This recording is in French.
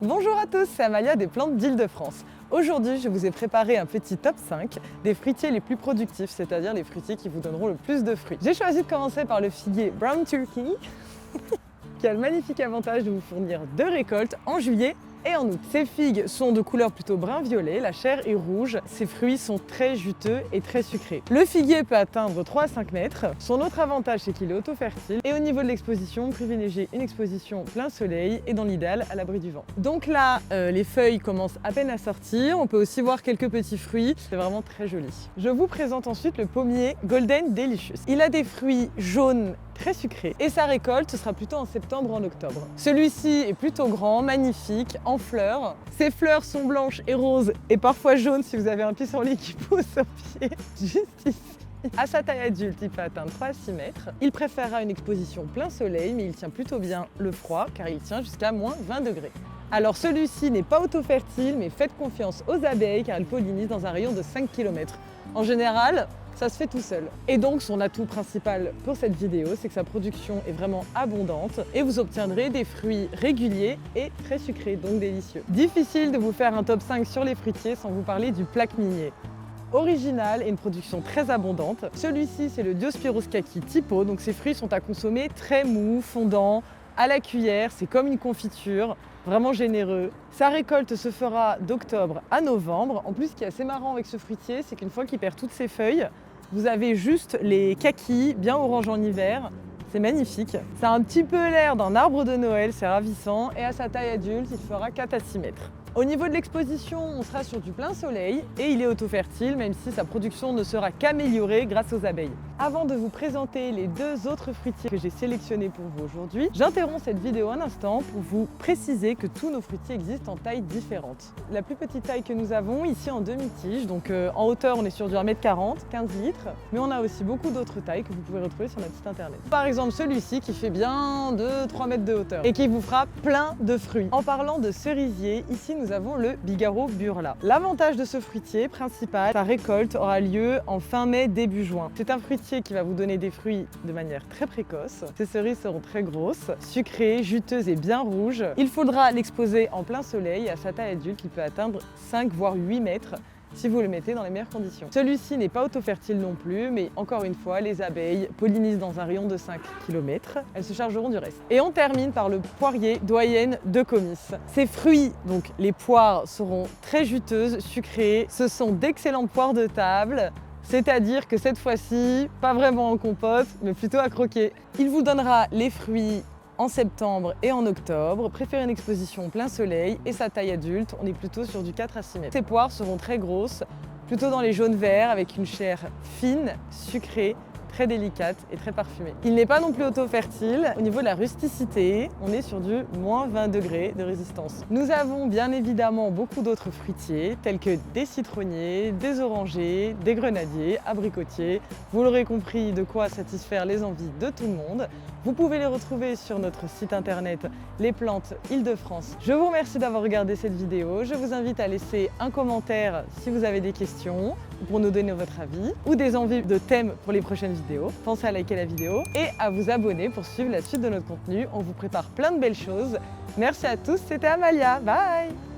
Bonjour à tous, c'est Amalia des plantes d'Île-de-France. Aujourd'hui, je vous ai préparé un petit top 5 des fruitiers les plus productifs, c'est-à-dire les fruitiers qui vous donneront le plus de fruits. J'ai choisi de commencer par le figuier Brown Turkey, qui a le magnifique avantage de vous fournir 2 récoltes en juillet et en août. Ces figues sont de couleur plutôt brun-violet, la chair est rouge, ces fruits sont très juteux et très sucrés. Le figuier peut atteindre 3 à 5 mètres. Son autre avantage, c'est qu'il est auto-fertile et au niveau de l'exposition, privilégiez une exposition plein soleil et dans l'idéal à l'abri du vent. Donc là, les feuilles commencent à peine à sortir, on peut aussi voir quelques petits fruits, c'est vraiment très joli. Je vous présente ensuite le pommier Golden Delicious. Il a des fruits jaunes très sucré et sa récolte sera plutôt en septembre ou en octobre. Celui-ci est plutôt grand, magnifique, en fleurs. Ses fleurs sont blanches et roses et parfois jaunes si vous avez un pissenlit qui pousse au pied, juste ici. À sa taille adulte, il peut atteindre 3 à 6 mètres. Il préférera une exposition plein soleil, mais il tient plutôt bien le froid car il tient jusqu'à moins 20 degrés. Alors celui-ci n'est pas auto-fertile, mais faites confiance aux abeilles car elles pollinisent dans un rayon de 5 km. En général, ça se fait tout seul. Et donc son atout principal pour cette vidéo, c'est que sa production est vraiment abondante et vous obtiendrez des fruits réguliers et très sucrés, donc délicieux. Difficile de vous faire un top 5 sur les fruitiers sans vous parler du plaque minier. Original et une production très abondante. Celui-ci, c'est le Diospyros kaki typo, donc ces fruits sont à consommer très mous, fondants, à la cuillère, c'est comme une confiture, vraiment généreux. Sa récolte se fera d'octobre à novembre. En plus, ce qui est assez marrant avec ce fruitier, c'est qu'une fois qu'il perd toutes ses feuilles, vous avez juste les kakis, bien orange en hiver. C'est magnifique. Ça a un petit peu l'air d'un arbre de Noël, c'est ravissant. Et à sa taille adulte, il fera 4 à 6 mètres. Au niveau de l'exposition, on sera sur du plein soleil et il est auto-fertile, même si sa production ne sera qu'améliorée grâce aux abeilles. Avant de vous présenter les 2 autres fruitiers que j'ai sélectionnés pour vous aujourd'hui, j'interromps cette vidéo un instant pour vous préciser que tous nos fruitiers existent en tailles différentes. La plus petite taille que nous avons ici en demi-tige, donc en hauteur on est sur du 1m40, 15 litres, mais on a aussi beaucoup d'autres tailles que vous pouvez retrouver sur notre site internet. Par exemple celui-ci qui fait bien 2-3 mètres de hauteur et qui vous fera plein de fruits. En parlant de cerisier, ici nous avons le Bigarro Burla. L'avantage de ce fruitier principal, sa récolte aura lieu en fin mai, début juin. C'est un fruitier qui va vous donner des fruits de manière très précoce. Ces cerises seront très grosses, sucrées, juteuses et bien rouges. Il faudra l'exposer en plein soleil à sa taille adulte qui peut atteindre 5 voire 8 mètres si vous le mettez dans les meilleures conditions. Celui-ci n'est pas auto-fertile non plus, mais encore une fois, les abeilles pollinisent dans un rayon de 5 km. Elles se chargeront du reste. Et on termine par le poirier doyenne de Comice. Ces fruits, donc les poires, seront très juteuses, sucrées. Ce sont d'excellentes poires de table. C'est-à-dire que cette fois-ci, pas vraiment en compote, mais plutôt à croquer. Il vous donnera les fruits en septembre et en octobre, préférez une exposition plein soleil et sa taille adulte, on est plutôt sur du 4 à 6 mètres. Ces poires seront très grosses, plutôt dans les jaunes verts avec une chair fine, sucrée, très délicate et très parfumée. Il n'est pas non plus auto-fertile. Au niveau de la rusticité, on est sur du moins 20 degrés de résistance. Nous avons bien évidemment beaucoup d'autres fruitiers, tels que des citronniers, des orangers, des grenadiers, abricotiers. Vous l'aurez compris, de quoi satisfaire les envies de tout le monde. Vous pouvez les retrouver sur notre site internet Les Plantes Île-de-France. Je vous remercie d'avoir regardé cette vidéo. Je vous invite à laisser un commentaire si vous avez des questions pour nous donner votre avis ou des envies de thèmes pour les prochaines vidéos. Pensez à liker la vidéo et à vous abonner pour suivre la suite de notre contenu. On vous prépare plein de belles choses. Merci à tous, c'était Amalia. Bye!